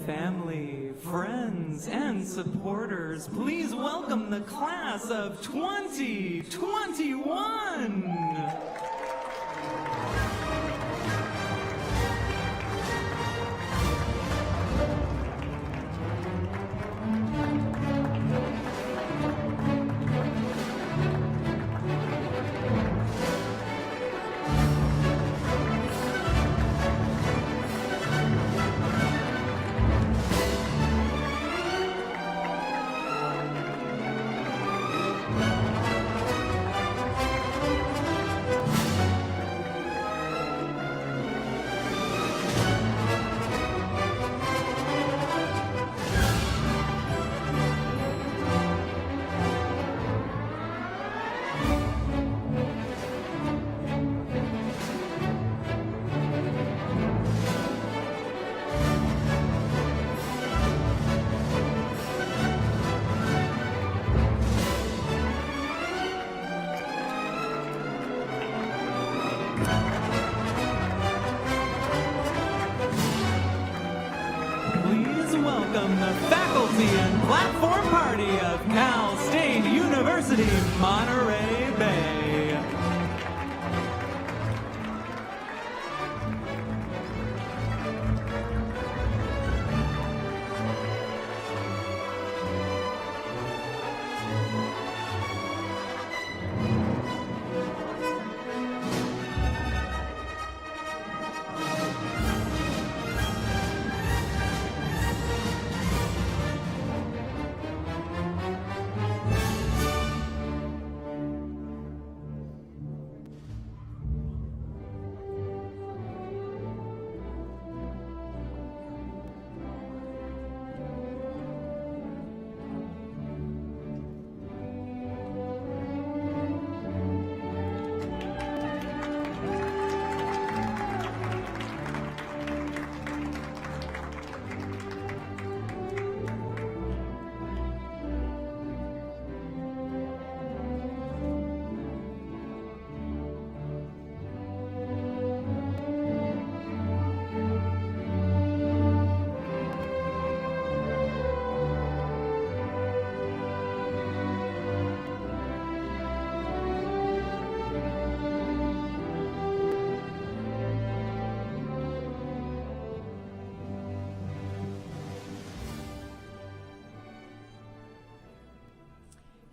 family, friends, and supporters, please welcome the class of 2021! Welcome the faculty and platform party of Cal State University, Monterey Bay.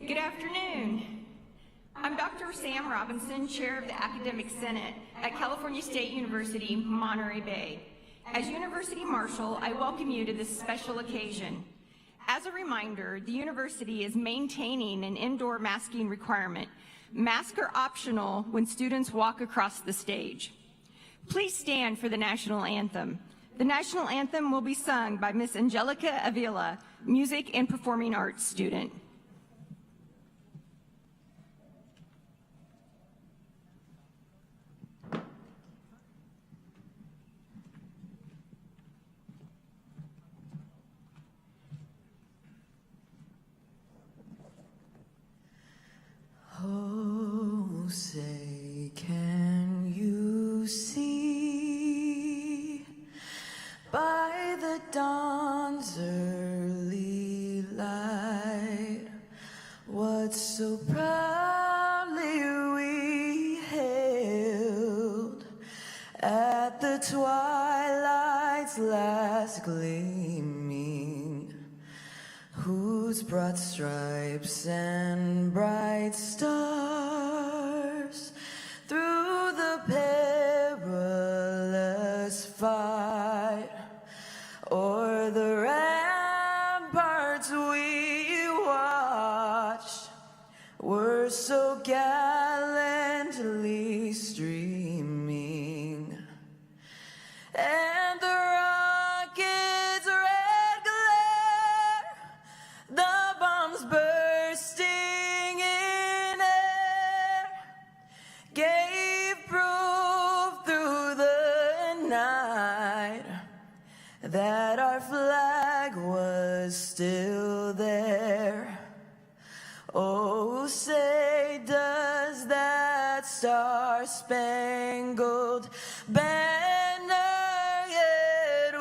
Good afternoon. I'm Dr. Sam Robinson, Chair of the Academic Senate at California State University, Monterey Bay. As University Marshal, I welcome you to this special occasion. As a reminder, the university is maintaining an indoor masking requirement. Masks are optional when students walk across the stage. Please stand for the national anthem. The national anthem will be sung by Miss Angelica Avila, music and performing arts student. Oh, say, can you see by the dawn's early light what so proudly we hailed at the twilight's last gleaming, whose broad stripes and bright stars through the perilous fight o'er the ramparts we watched were so gallantly streaming, and the rocket's red glare, the bombs bursting in air, gave proof through the night that our flag was still there. Oh, say, does that star-spangled banner yet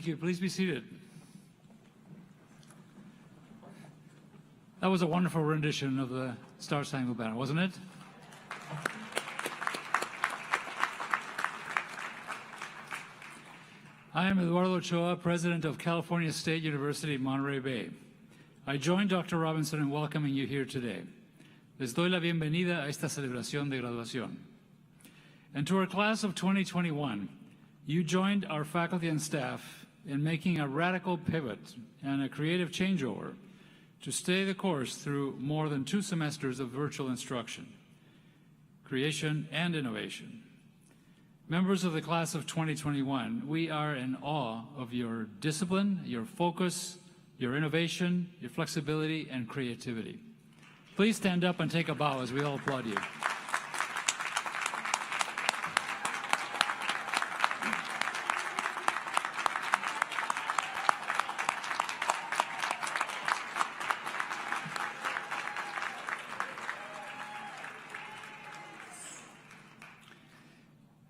Thank you. Please be seated. That was a wonderful rendition of the Star Spangled Banner, wasn't it? I am Eduardo Ochoa, President of California State University, Monterey Bay. I join Dr. Robinson in welcoming you here today. Les doy la bienvenida a esta celebración de graduación. And to our class of 2021, you joined our faculty and staff in making a radical pivot and a creative changeover to stay the course through more than 2 semesters of virtual instruction, creation, and innovation. Members of the class of 2021, we are in awe of your discipline, your focus, your innovation, your flexibility, and creativity. Please stand up and take a bow as we all applaud you.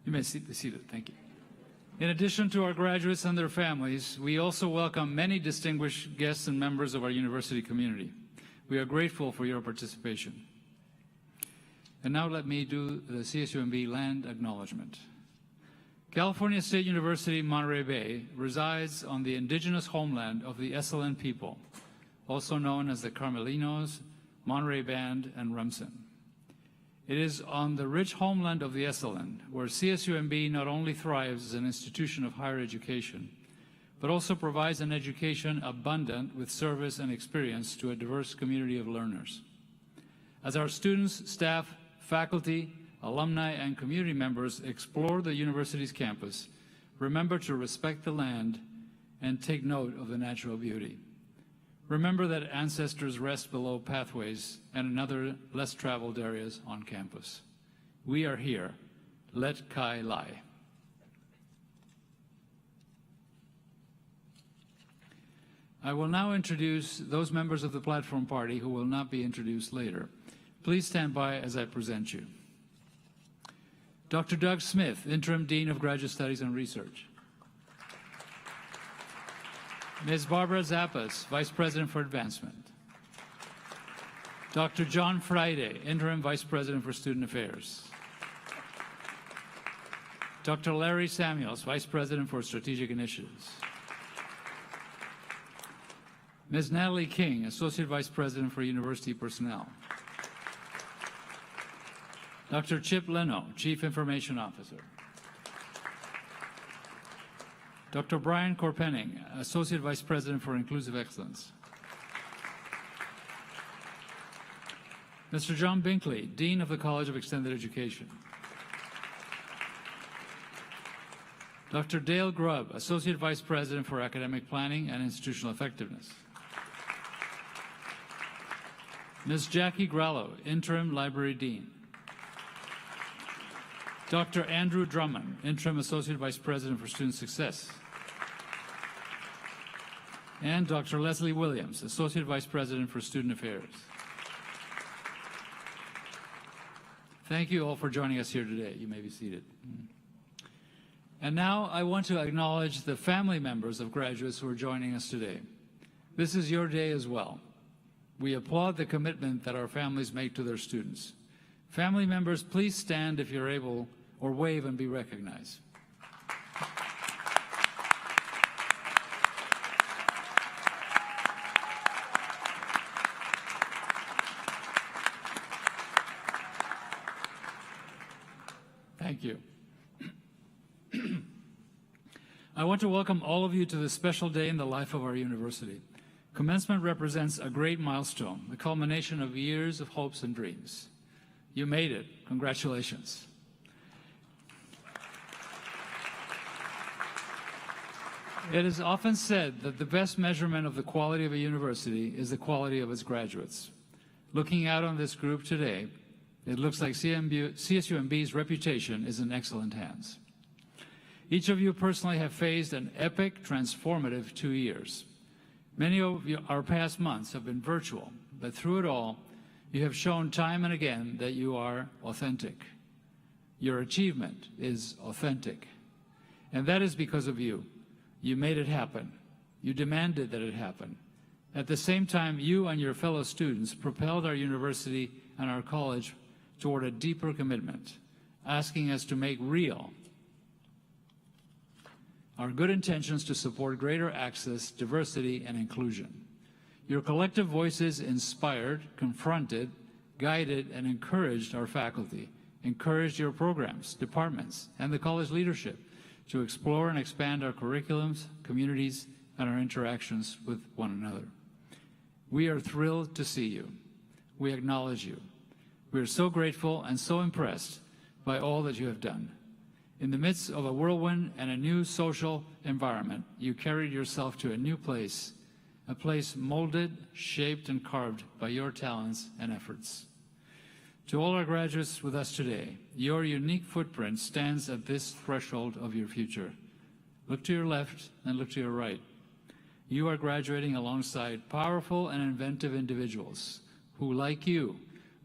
You may be seated. Thank you. In addition to our graduates and their families, we also welcome many distinguished guests and members of our university community. We are grateful for your participation. And now let me do the CSUMB land acknowledgement. California State University, Monterey Bay resides on the indigenous homeland of the Esselen people, also known as the Carmelinos, Monterey Band, and Remsen. It is on the rich homeland of the Esselen where CSUMB not only thrives as an institution of higher education, but also provides an education abundant with service and experience to a diverse community of learners. As our students, staff, faculty, alumni, and community members explore the university's campus, remember to respect the land and take note of the natural beauty. Remember that ancestors rest below pathways and in other less traveled areas on campus. We are here. Let Kai lie. I will now introduce those members of the platform party who will not be introduced later. Please stand by as I present you. Dr. Doug Smith, Interim Dean of Graduate Studies and Research. Ms. Barbara Zappas, Vice President for Advancement. Dr. John Friday, Interim Vice President for Student Affairs. Dr. Larry Samuels, Vice President for Strategic Initiatives. Ms. Natalie King, Associate Vice President for University Personnel. Dr. Chip Leno, Chief Information Officer. Dr. Brian Korpenning, Associate Vice President for Inclusive Excellence. Mr. John Binkley, Dean of the College of Extended Education. Dr. Dale Grubb, Associate Vice President for Academic Planning and Institutional Effectiveness. Ms. Jackie Grallo, Interim Library Dean. Dr. Andrew Drummond, Interim Associate Vice President for Student Success. And Dr. Leslie Williams, Associate Vice President for Student Affairs. Thank you all for joining us here today. You may be seated. And now I want to acknowledge the family members of graduates who are joining us today. This is your day as well. We applaud the commitment that our families make to their students. Family members, please stand if you're able, or wave and be recognized. Thank you. I want to welcome all of you to this special day in the life of our university. Commencement represents a great milestone, the culmination of years of hopes and dreams. You made it. Congratulations. It is often said that the best measurement of the quality of a university is the quality of its graduates. Looking out on this group today, it looks like CSUMB's reputation is in excellent hands. Each of you personally have faced an epic, transformative 2 years. Many of our past months have been virtual, but through it all, you have shown time and again that you are authentic. Your achievement is authentic. And that is because of you. You made it happen. You demanded that it happen. At the same time, you and your fellow students propelled our university and our college toward a deeper commitment, asking us to make real our good intentions to support greater access, diversity, and inclusion. Your collective voices inspired, confronted, guided, and encouraged our faculty, encouraged your programs, departments, and the college leadership to explore and expand our curriculums, communities, and our interactions with one another. We are thrilled to see you. We acknowledge you. We are so grateful and so impressed by all that you have done. In the midst of a whirlwind and a new social environment, you carried yourself to a new place, a place molded, shaped, and carved by your talents and efforts. To all our graduates with us today, your unique footprint stands at this threshold of your future. Look to your left and look to your right. You are graduating alongside powerful and inventive individuals who, like you,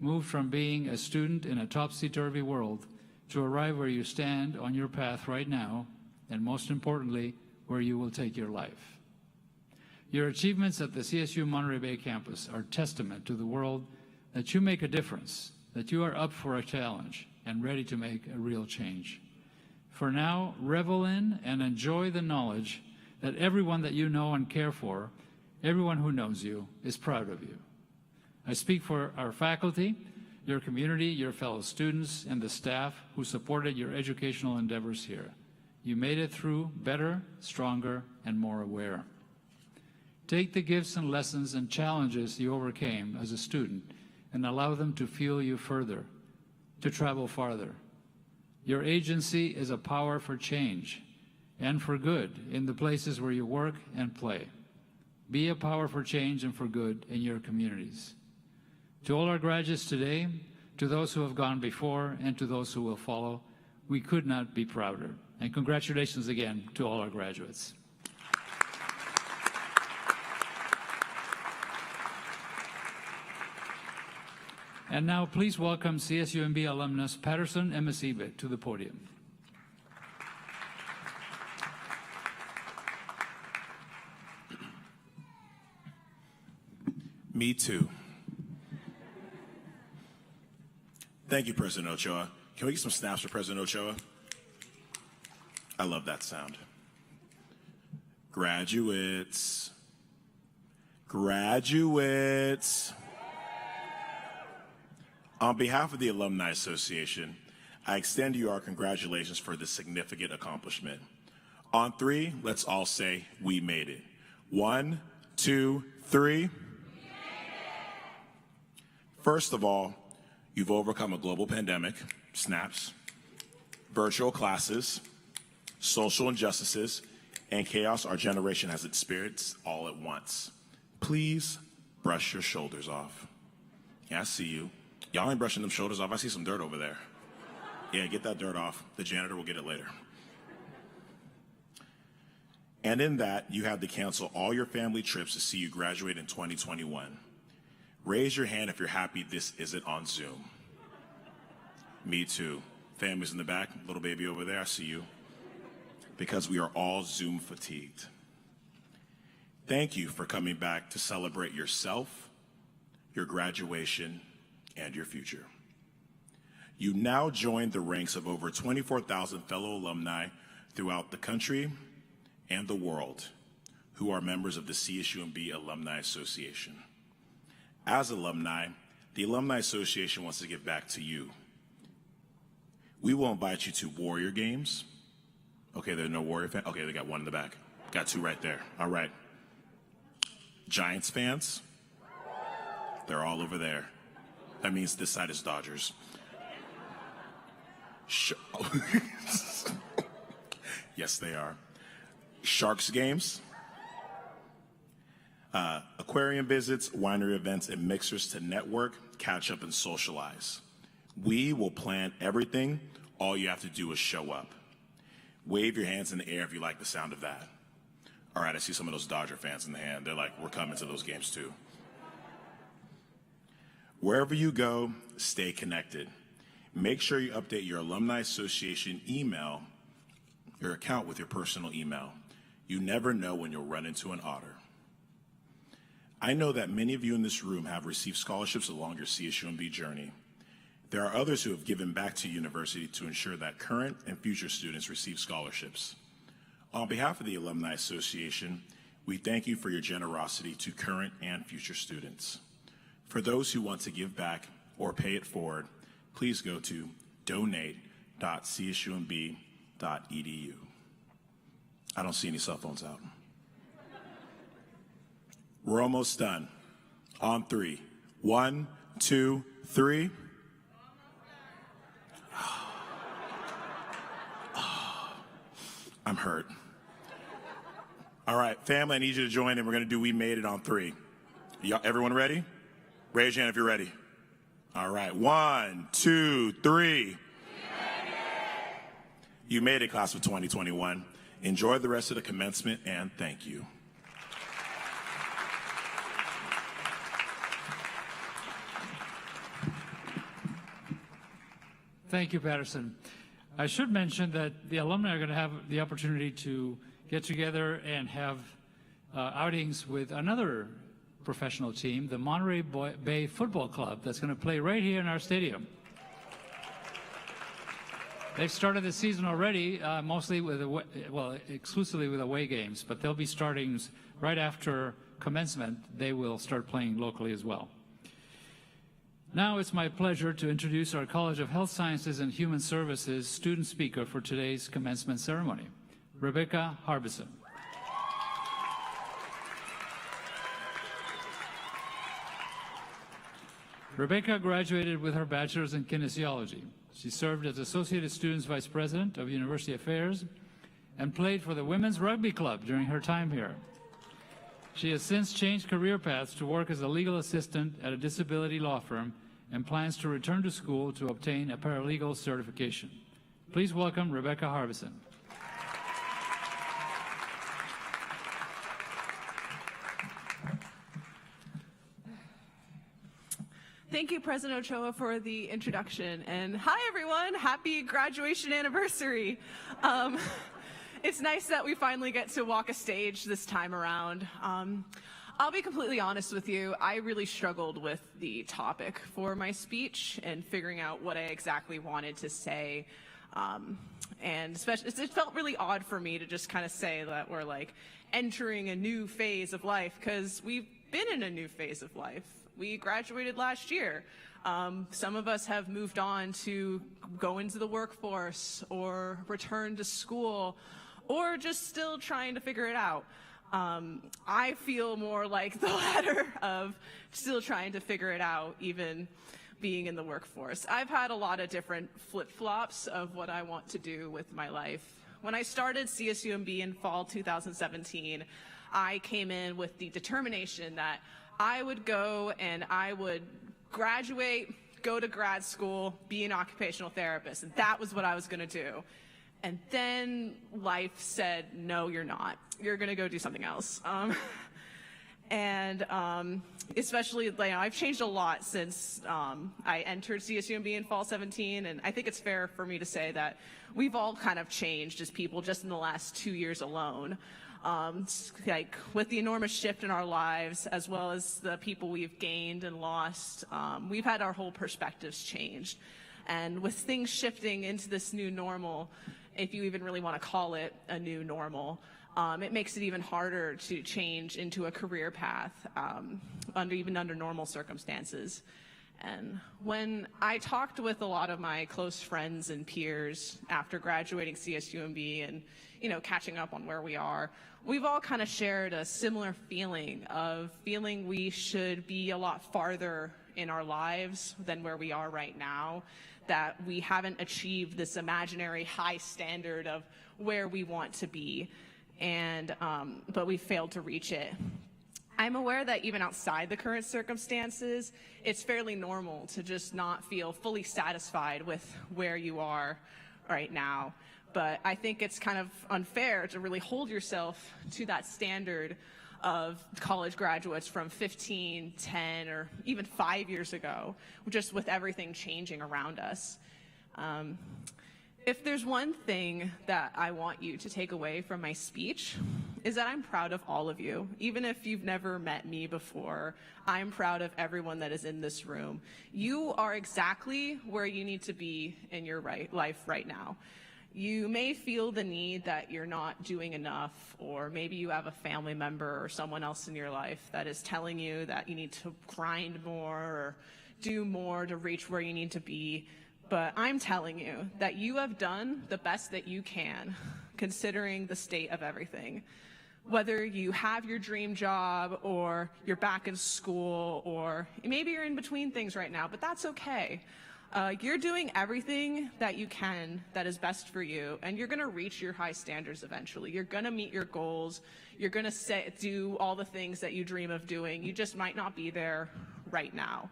moved from being a student in a topsy-turvy world to arrive where you stand on your path right now, and most importantly, where you will take your life. Your achievements at the CSU Monterey Bay campus are testament to the world that you make a difference, that you are up for a challenge and ready to make a real change. For now, revel in and enjoy the knowledge that everyone that you know and care for, everyone who knows you, is proud of you. I speak for our faculty, your community, your fellow students, and the staff who supported your educational endeavors here. You made it through better, stronger, and more aware. Take the gifts and lessons and challenges you overcame as a student and allow them to fuel you further, to travel farther. Your agency is a power for change and for good in the places where you work and play. Be a power for change and for good in your communities. To all our graduates today, to those who have gone before, and to those who will follow, we could not be prouder. And congratulations again to all our graduates. And now please welcome CSUMB alumnus Patterson Emasibe to the podium. Me too. Thank you, President Ochoa. Can we get some snaps for President Ochoa? I love that sound. Graduates. Graduates. On behalf of the Alumni Association, I extend you our congratulations for this significant accomplishment. On three, let's all say, we made it. 1, 2, 3. First of all, you've overcome a global pandemic, snaps, virtual classes, social injustices, and chaos our generation has experienced all at once. Please brush your shoulders off. Yeah, I see you. Y'all ain't brushing them shoulders off. I see some dirt over there. Yeah, get that dirt off. The janitor will get it later. And in that, you had to cancel all your family trips to see you graduate in 2021. Raise your hand if you're happy this isn't on Zoom. Me too. Families in the back, little baby over there, I see you. Because we are all Zoom fatigued. Thank you for coming back to celebrate yourself, your graduation, and your future. You now join the ranks of over 24,000 fellow alumni throughout the country and the world who are members of the CSUMB Alumni Association. As alumni, the Alumni Association wants to give back to you. We will invite you to Warrior games. Okay, there are no Warrior fans. Okay, they got one in the back. Got two right there. All right. Giants fans? They're all over there. That means this side is Dodgers. Yes, they are. Sharks games? Aquarium visits, winery events, and mixers to network, catch up, and socialize. We will plan everything. All you have to do is show up. Wave your hands in the air if you like the sound of that. All right, I see some of those Dodger fans in the hand. They're like, we're coming to those games too. Wherever you go, stay connected. Make sure you update your Alumni Association email, your account with your personal email. You never know when you'll run into an otter. I know that many of you in this room have received scholarships along your CSUMB journey. There are others who have given back to university to ensure that current and future students receive scholarships. On behalf of the Alumni Association, we thank you for your generosity to current and future students. For those who want to give back or pay it forward, please go to donate.csumb.edu. I don't see any cell phones out. We're almost done. On 3. 1, 2, 3. I'm hurt. All right, family, I need you to join in. We're going to do We Made It on 3. Everyone ready? Raise your hand if you're ready. All right, 1, 2, 3. You made it, class of 2021. Enjoy the rest of the commencement, and thank you. Thank you, Patterson. I should mention that the alumni are going to have the opportunity to get together and have outings with another professional team, the Monterey Bay Football Club, that's going to play right here in our stadium. They've started the season already, mostly with, exclusively with away games, but they'll be starting right after commencement. They will start playing locally as well. Now it's my pleasure to introduce our College of Health Sciences and Human Services student speaker for today's commencement ceremony, Rebecca Harbison. Rebecca graduated with her bachelor's in kinesiology. She served as Associated Students Vice President of University Affairs and played for the Women's Rugby Club during her time here. She has since changed career paths to work as a legal assistant at a disability law firm and plans to return to school to obtain a paralegal certification. Please welcome Rebecca Harbison. Thank you, President Ochoa, for the introduction. And hi, everyone. Happy graduation anniversary. It's nice that we finally get to walk a stage this time around. I'll be completely honest with you. I really struggled with the topic for my speech and figuring out what I exactly wanted to say. And especially, it felt really odd for me to just kind of say that we're like entering a new phase of life, because we've been in a new phase of life. We graduated last year. Some of us have moved on to go into the workforce or return to school or just still trying to figure it out. I feel more like the latter of still trying to figure it out, even being in the workforce. I've had a lot of different flip-flops of what I want to do with my life. When I started CSUMB in fall 2017, I came in with the determination that I would go and I would graduate, go to grad school, be an occupational therapist, and that was what I was going to do. And then life said, no, you're not. You're going to go do something else. Especially, I've changed a lot since I entered CSUMB in fall 17, and I think it's fair for me to say that we've all kind of changed as people just in the last 2 years alone. Like with the enormous shift in our lives, as well as the people we've gained and lost, we've had our whole perspectives changed. And with things shifting into this new normal, if you even really want to call it a new normal, it makes it even harder to change into a career path even under normal circumstances. And when I talked with a lot of my close friends and peers after graduating CSUMB and, catching up on where we are, we've all kind of shared a similar feeling of feeling we should be a lot farther in our lives than where we are right now, that we haven't achieved this imaginary high standard of where we want to be, and but we failed to reach it. I'm aware that even outside the current circumstances, it's fairly normal to just not feel fully satisfied with where you are right now. But I think it's kind of unfair to really hold yourself to that standard of college graduates from 15, 10, or even 5 years ago, just with everything changing around us. If there's one thing that I want you to take away from my speech, is that I'm proud of all of you. Even if you've never met me before, I'm proud of everyone that is in this room. You are exactly where you need to be in your life right now. You may feel the need that you're not doing enough, or maybe you have a family member or someone else in your life that is telling you that you need to grind more or do more to reach where you need to be. But I'm telling you that you have done the best that you can, considering the state of everything. Whether you have your dream job, or you're back in school, or maybe you're in between things right now, but that's okay. You're doing everything that you can that is best for you, and you're gonna reach your high standards eventually. You're gonna meet your goals. You're gonna do all the things that you dream of doing. You just might not be there right now.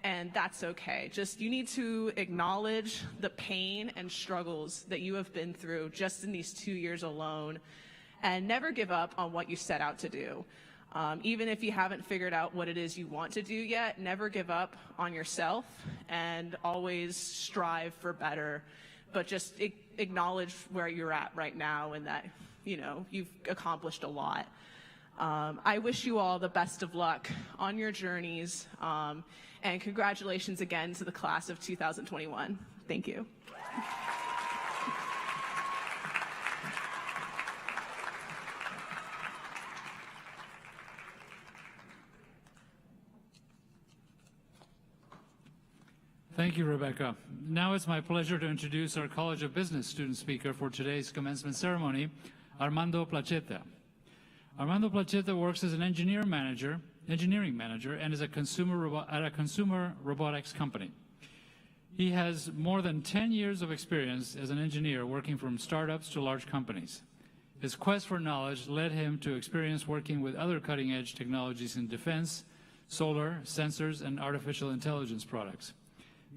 And that's okay. Just, you need to acknowledge the pain and struggles that you have been through just in these 2 years alone, and never give up on what you set out to do. Even if you haven't figured out what it is you want to do yet, never give up on yourself, and always strive for better. But just acknowledge where you're at right now, and that, you know, you've accomplished a lot. I wish you all the best of luck on your journeys, and congratulations again to the class of 2021. Thank you. Thank you, Rebecca. Now it's my pleasure to introduce our College of Business student speaker for today's commencement ceremony, Armando Placheta. Armando Placheta works as an engineering manager, and is at a consumer robotics company. He has more than 10 years of experience as an engineer, working from startups to large companies. His quest for knowledge led him to experience working with other cutting-edge technologies in defense, solar, sensors, and artificial intelligence products.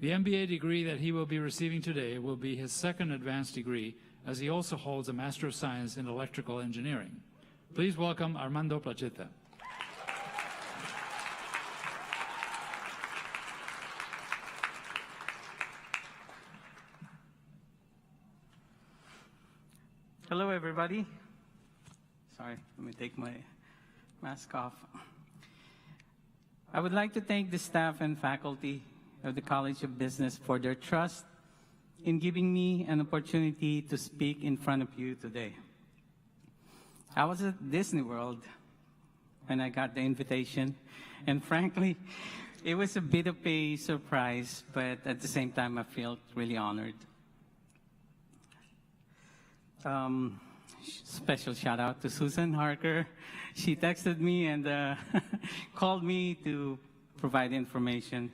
The MBA degree that he will be receiving today will be his second advanced degree, as he also holds a Master of Science in Electrical Engineering. Please welcome Armando Placheta. Hello, everybody. Sorry, let me take my mask off. I would like to thank the staff and faculty of the College of Business for their trust in giving me an opportunity to speak in front of you today. I was at Disney World when I got the invitation, and frankly, it was a bit of a surprise, but at the same time, I felt really honored. Special shout out to Susan Harker. She texted me and called me to provide information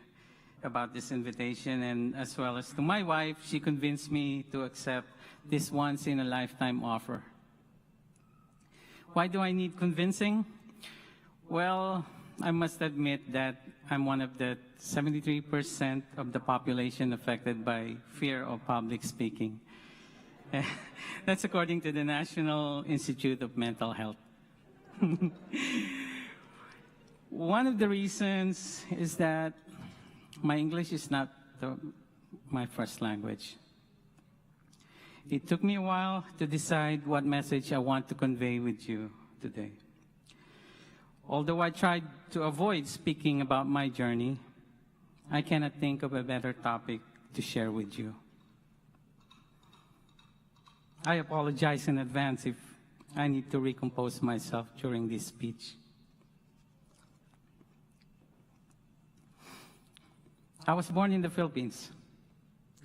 about this invitation, and as well as to my wife, she convinced me to accept this once-in-a-lifetime offer. Why do I need convincing? Well, I must admit that I'm one of the 73% of the population affected by fear of public speaking. That's according to the National Institute of Mental Health. One of the reasons is that my English is not my first language. It took me a while to decide what message I want to convey with you today. Although I tried to avoid speaking about my journey, I cannot think of a better topic to share with you. I apologize in advance if I need to recompose myself during this speech. I was born in the Philippines,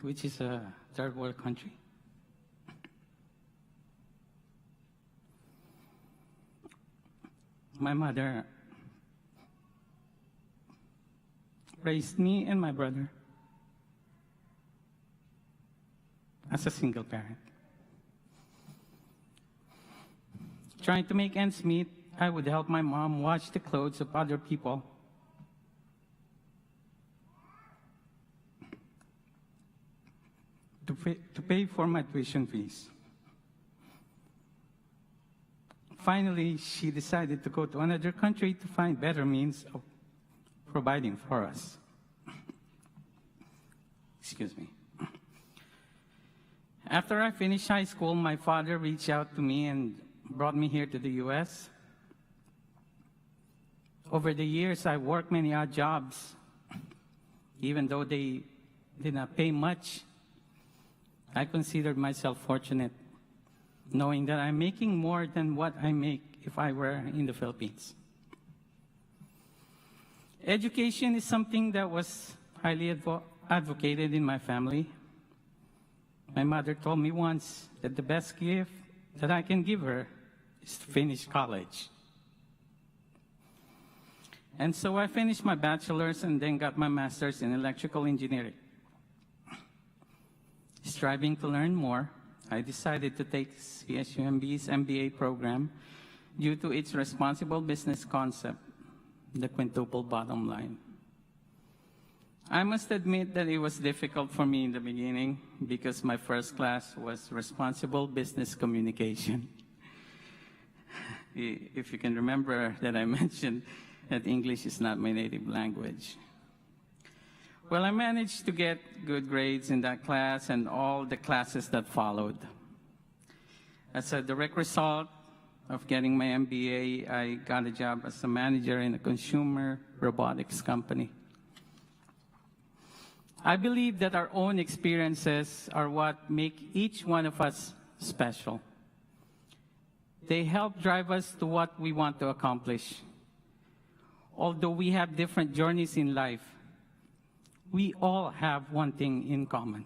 which is a third world country. My mother raised me and my brother as a single parent. Trying to make ends meet, I would help my mom wash the clothes of other people. To pay for my tuition fees. Finally, she decided to go to another country to find better means of providing for us. Excuse me. After I finished high school, my father reached out to me and brought me here to the U.S. Over the years, I worked many odd jobs, even though they did not pay much. I considered myself fortunate, knowing that I'm making more than what I make if I were in the Philippines. Education is something that was highly advocated in my family. My mother told me once that the best gift that I can give her is to finish college. And so I finished my bachelor's and then got my master's in electrical engineering. Striving to learn more, I decided to take CSUMB's MBA program due to its responsible business concept, the quintuple bottom line. I must admit that it was difficult for me in the beginning because my first class was responsible business communication. If you can remember that I mentioned that English is not my native language. Well, I managed to get good grades in that class and all the classes that followed. As a direct result of getting my MBA, I got a job as a manager in a consumer robotics company. I believe that our own experiences are what make each one of us special. They help drive us to what we want to accomplish. Although we have different journeys in life, we all have one thing in common.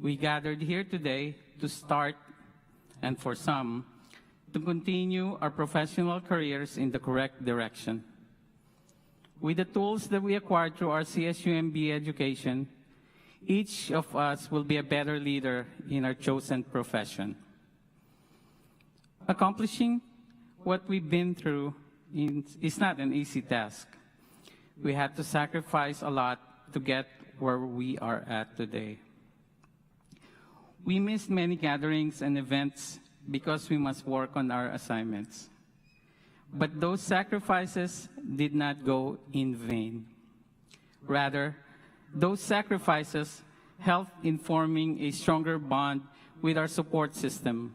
We gathered here today to start, and for some, to continue our professional careers in the correct direction. With the tools that we acquired through our CSUMB education, each of us will be a better leader in our chosen profession. Accomplishing what we've been through is not an easy task. We had to sacrifice a lot to get where we are at today. We missed many gatherings and events because we must work on our assignments. But those sacrifices did not go in vain. Rather, those sacrifices helped in forming a stronger bond with our support system,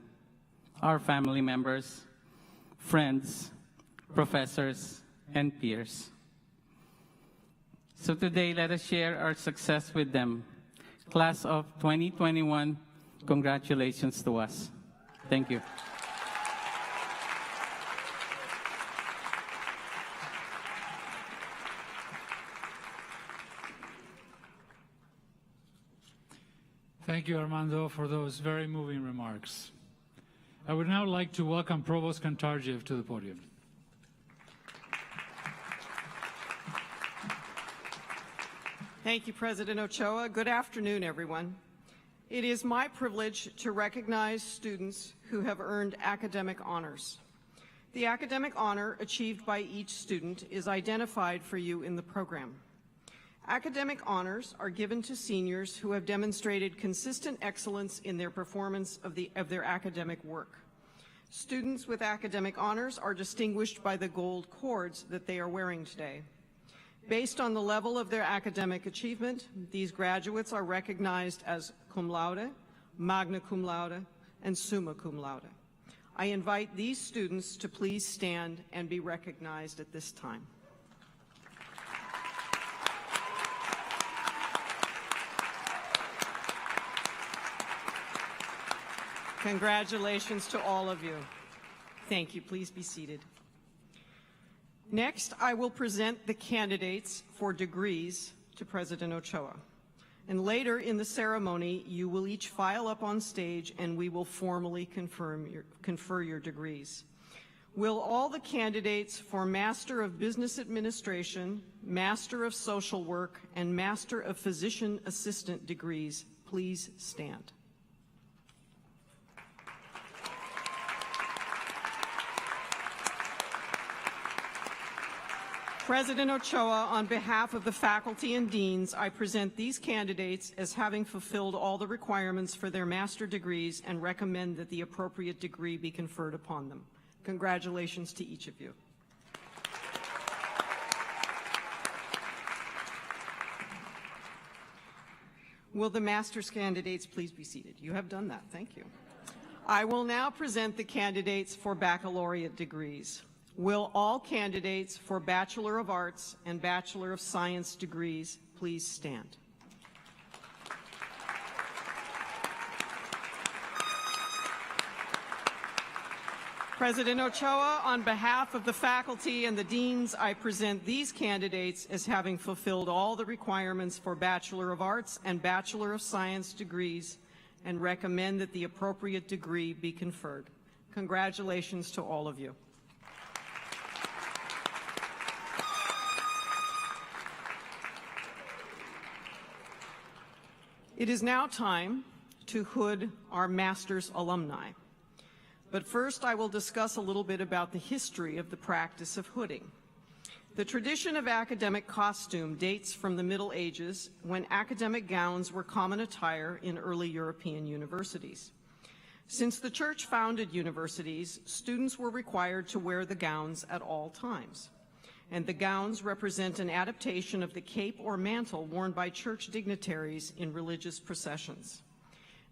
our family members, friends, professors, and peers. So today, let us share our success with them. Class of 2021, congratulations to us. Thank you. Thank you, Armando, for those very moving remarks. I would now like to welcome Provost Kantarjev to the podium. Thank you, President Ochoa. Good afternoon, everyone. It is my privilege to recognize students who have earned academic honors. The academic honor achieved by each student is identified for you in the program. Academic honors are given to seniors who have demonstrated consistent excellence in their performance of their academic work. Students with academic honors are distinguished by the gold cords that they are wearing today. Based on the level of their academic achievement, these graduates are recognized as cum laude, magna cum laude, and summa cum laude. I invite these students to please stand and be recognized at this time. Congratulations to all of you. Thank you. Please be seated. Next, I will present the candidates for degrees to President Ochoa. And later in the ceremony, you will each file up on stage and we will formally confer your degrees. Will all the candidates for Master of Business Administration, Master of Social Work, and Master of Physician Assistant degrees please stand? President Ochoa, on behalf of the faculty and deans, I present these candidates as having fulfilled all the requirements for their master degrees and recommend that the appropriate degree be conferred upon them. Congratulations to each of you. Will the master's candidates please be seated? You have done that. Thank you. I will now present the candidates for baccalaureate degrees. Will all candidates for Bachelor of Arts and Bachelor of Science degrees please stand? President Ochoa, on behalf of the faculty and the deans, I present these candidates as having fulfilled all the requirements for Bachelor of Arts and Bachelor of Science degrees and recommend that the appropriate degree be conferred. Congratulations to all of you. It is now time to hood our master's alumni. But first, I will discuss a little bit about the history of the practice of hooding. The tradition of academic costume dates from the Middle Ages, when academic gowns were common attire in early European universities. Since the church founded universities, students were required to wear the gowns at all times. And the gowns represent an adaptation of the cape or mantle worn by church dignitaries in religious processions.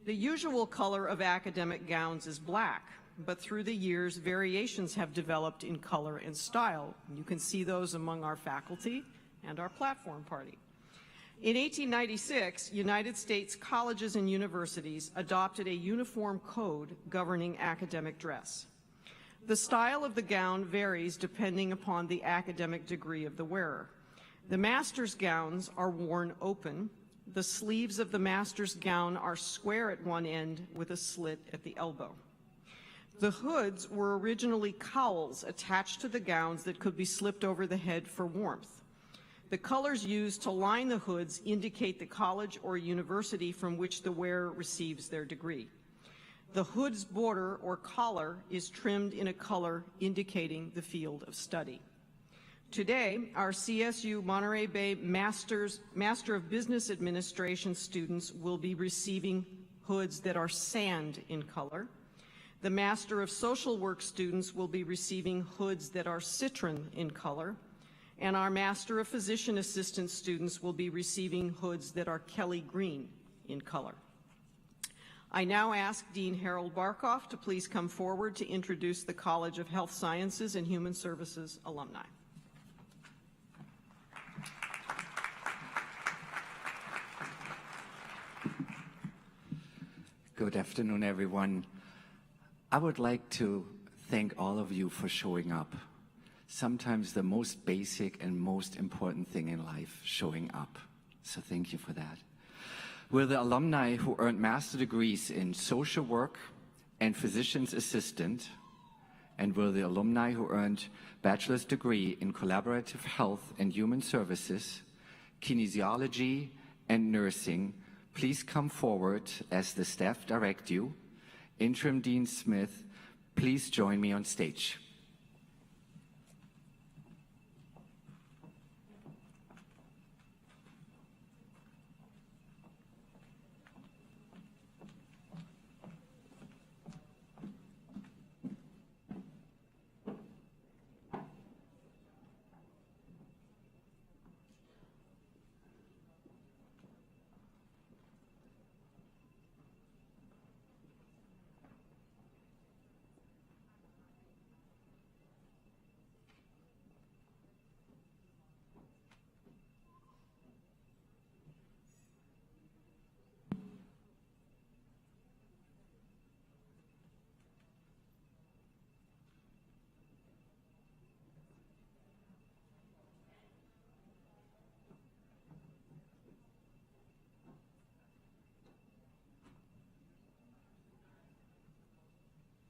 The usual color of academic gowns is black, but through the years, variations have developed in color and style. You can see those among our faculty and our platform party. In 1896, United States colleges and universities adopted a uniform code governing academic dress. The style of the gown varies depending upon the academic degree of the wearer. The master's gowns are worn open. The sleeves of the master's gown are square at one end with a slit at the elbow. The hoods were originally cowls attached to the gowns that could be slipped over the head for warmth. The colors used to line the hoods indicate the college or university from which the wearer receives their degree. The hood's border or collar is trimmed in a color indicating the field of study. Today, our CSU Monterey Bay Master of Business Administration students will be receiving hoods that are sand in color. The Master of Social Work students will be receiving hoods that are citron in color, and our Master of Physician Assistant students will be receiving hoods that are Kelly green in color. I now ask Dean Harold Barkoff to please come forward to introduce the College of Health Sciences and Human Services alumni. Good afternoon, everyone. I would like to thank all of you for showing up. Sometimes the most basic and most important thing in life, showing up. So thank you for that. We're the alumni who earned master degrees in social work and physician's assistant, and we're the alumni who earned bachelor's degree in collaborative health and human services, kinesiology, and nursing. Please come forward as the staff direct you. Interim Dean Smith, please join me on stage.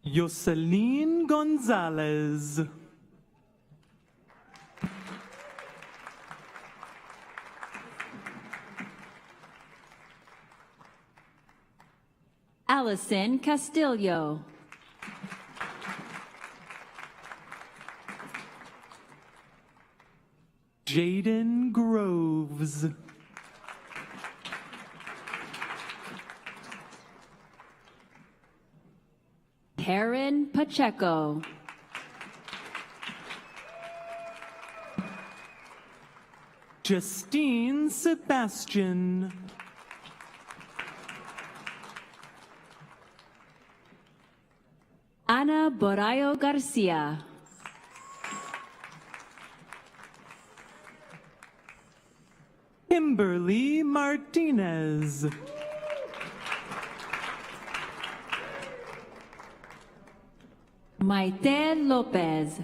Yoselin Gonzalez. Allison Castillo. Jaden Groves. Karen Pacheco. Justine Sebastian. Borayo Garcia. Kimberly Martinez. Maite Lopez.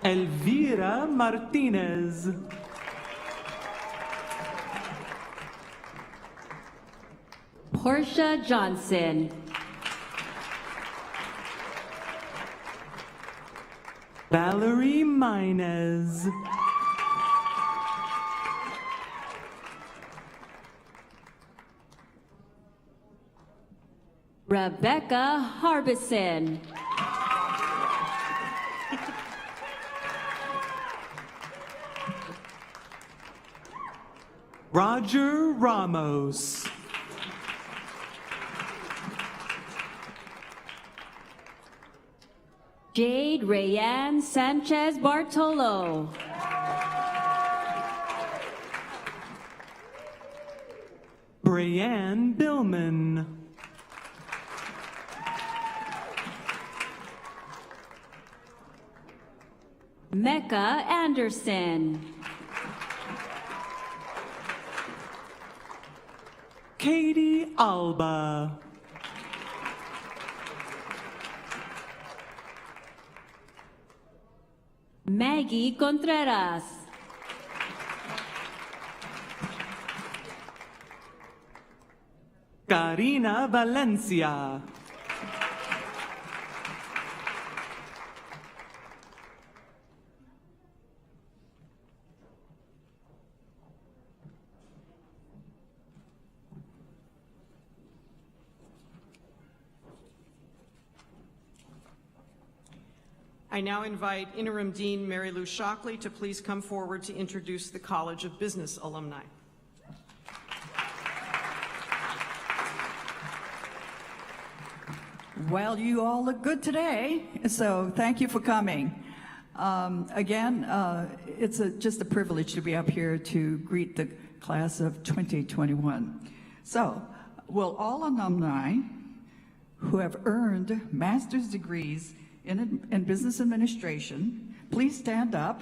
Elvira Martinez. Portia Johnson. Valerie Minez. Rebecca Harbison. Roger Ramos. Jade Rayanne Sanchez Bartolo. Brianne Billman. Mecca Anderson. Katie Alba. Maggie Contreras. Karina Valencia. I now invite Interim Dean Mary Lou Shockley to please come forward to introduce the College of Business alumni. Well, you all look good today, so thank you for coming. It's just a privilege to be up here to greet the class of 2021. So, will all alumni who have earned master's degrees in business administration please stand up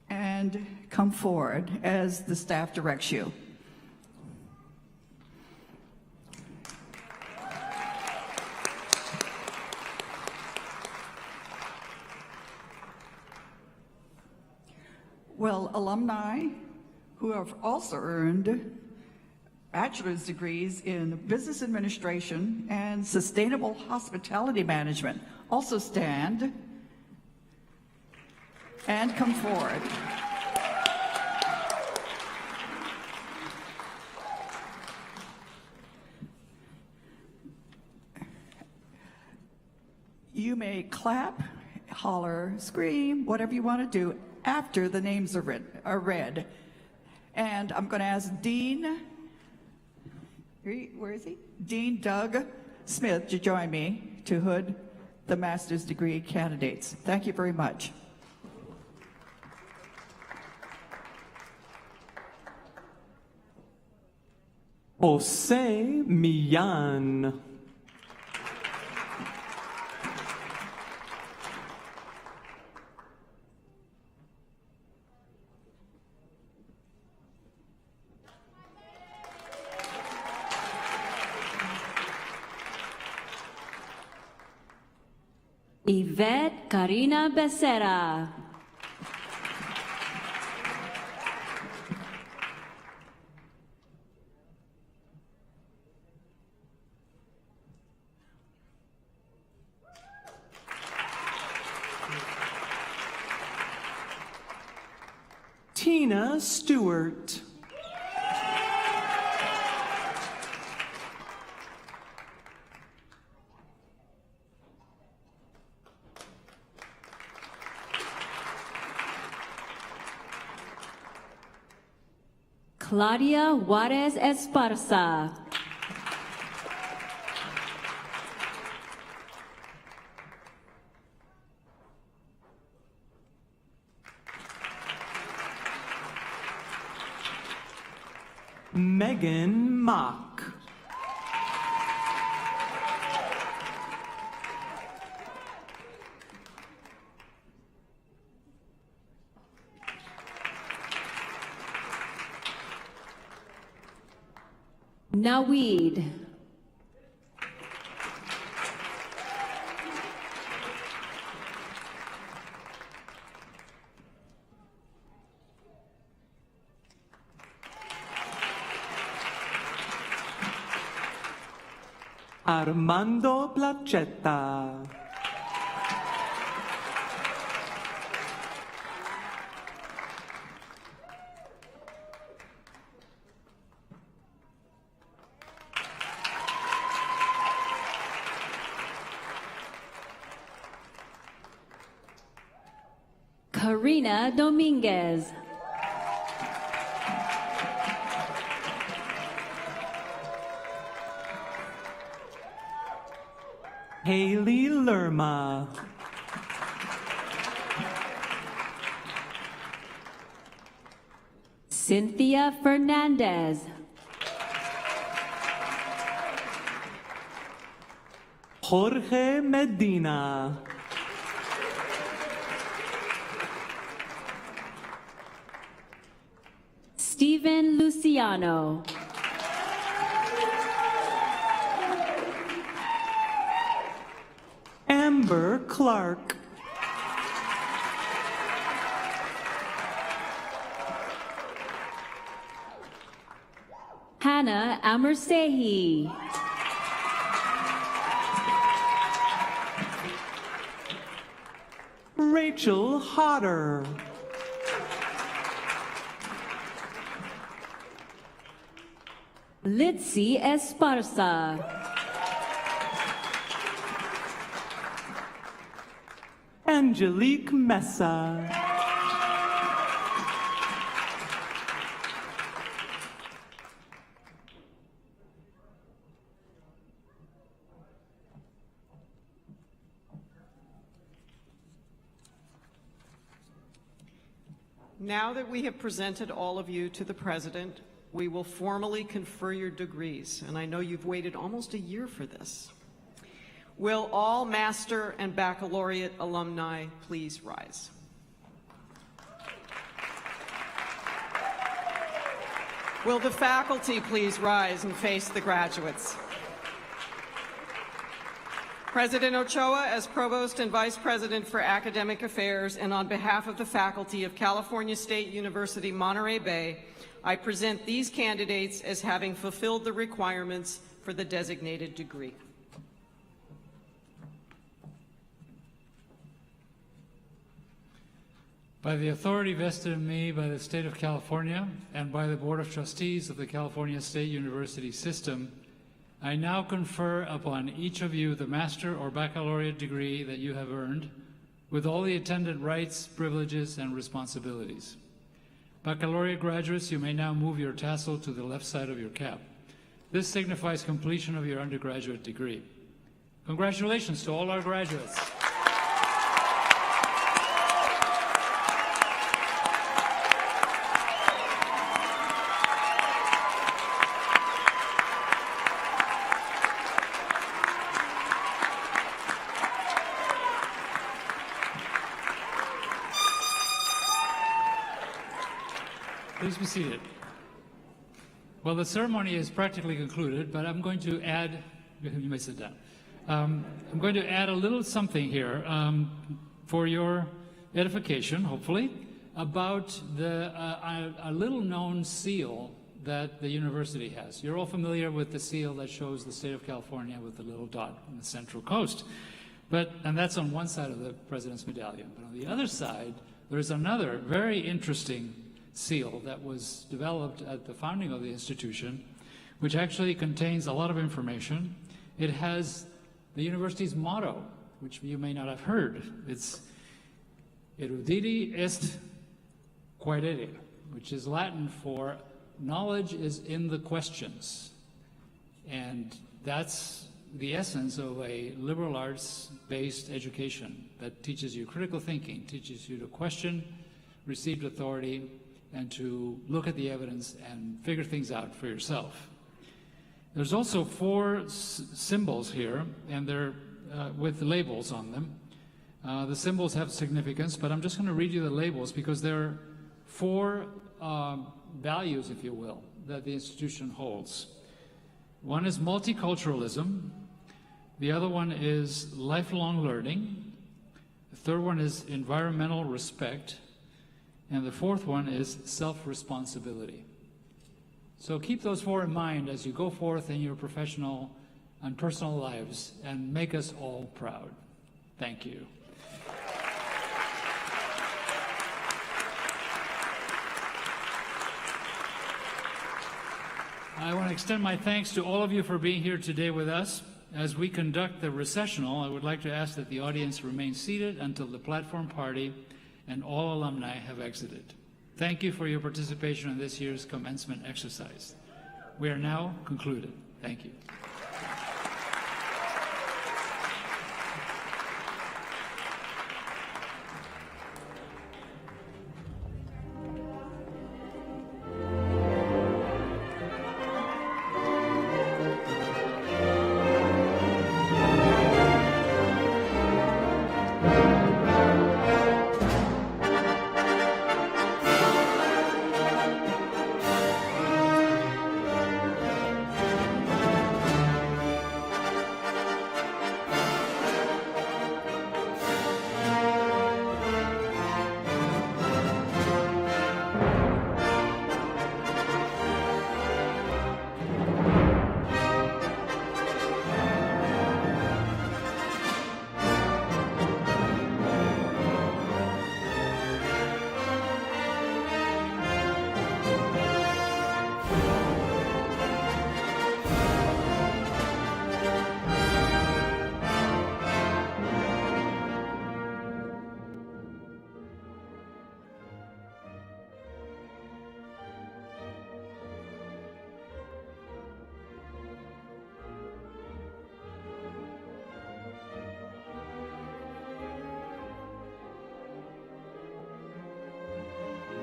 and come forward as the staff directs you. Well, alumni who have also earned bachelor's degrees in business administration and sustainable hospitality management also stand and come forward. You may clap, holler, scream, whatever you want to do after the names are read. And I'm going to ask Dean, where is he? Dean Doug Smith to join me to hood the master's degree candidates. Thank you very much. Jose Millan. Yvette Karina Becerra. Tina Stewart. Claudia Juarez Esparza. Megan Mock. Naweed. Armando Placetta. Karina Dominguez. Haley Lerma. Cynthia Fernandez. Jorge Medina. Steven Luciano. Amber Clark. Hannah Amersehi. Rachel Hodder. Litzy Esparza. Angelique Mesa. Now that we have presented all of you to the President, we will formally confer your degrees, and I know you've waited almost a year for this. Will all Master and Baccalaureate alumni please rise? Will the faculty please rise and face the graduates? President Ochoa, as Provost and Vice President for Academic Affairs, and on behalf of the faculty of California State University, Monterey Bay, I present these candidates as having fulfilled the requirements for the designated degree. By the authority vested in me by the State of California and by the Board of Trustees of the California State University System, I now confer upon each of you the master or baccalaureate degree that you have earned, with all the attendant rights, privileges, and responsibilities. Baccalaureate graduates, you may now move your tassel to the left side of your cap. This signifies completion of your undergraduate degree. Congratulations to all our graduates. Please be seated. Well, the ceremony is practically concluded, but I'm going to add, you may sit down. I'm going to add a little something here for your edification, hopefully, about a little known seal that the university has. You're all familiar with the seal that shows the state of California with the little dot on the central coast. And that's on one side of the president's medallion. But on the other side, there's another very interesting seal that was developed at the founding of the institution, which actually contains a lot of information. It has the university's motto, which you may not have heard. It's eruditi est quaerere, which is Latin for knowledge is in the questions. And that's the essence of a liberal arts-based education that teaches you critical thinking, teaches you to question received authority, and to look at the evidence and figure things out for yourself. There's also 4 symbols here, and they're with labels on them. The symbols have significance, but I'm just going to read you the labels because there are 4 values, if you will, that the institution holds. One is multiculturalism. The other one is lifelong learning. The third one is environmental respect. And the fourth one is self-responsibility. So keep those four in mind as you go forth in your professional and personal lives and make us all proud. Thank you. I want to extend my thanks to all of you for being here today with us. As we conduct the recessional, I would like to ask that the audience remain seated until the platform party and all alumni have exited. Thank you for your participation in this year's commencement exercise. We are now concluded. Thank you.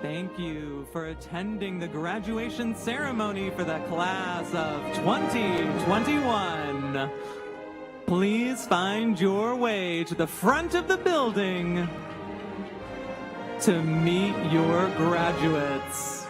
Thank you for attending the graduation ceremony for the class of 2021. Please find your way to the front of the building to meet your graduates.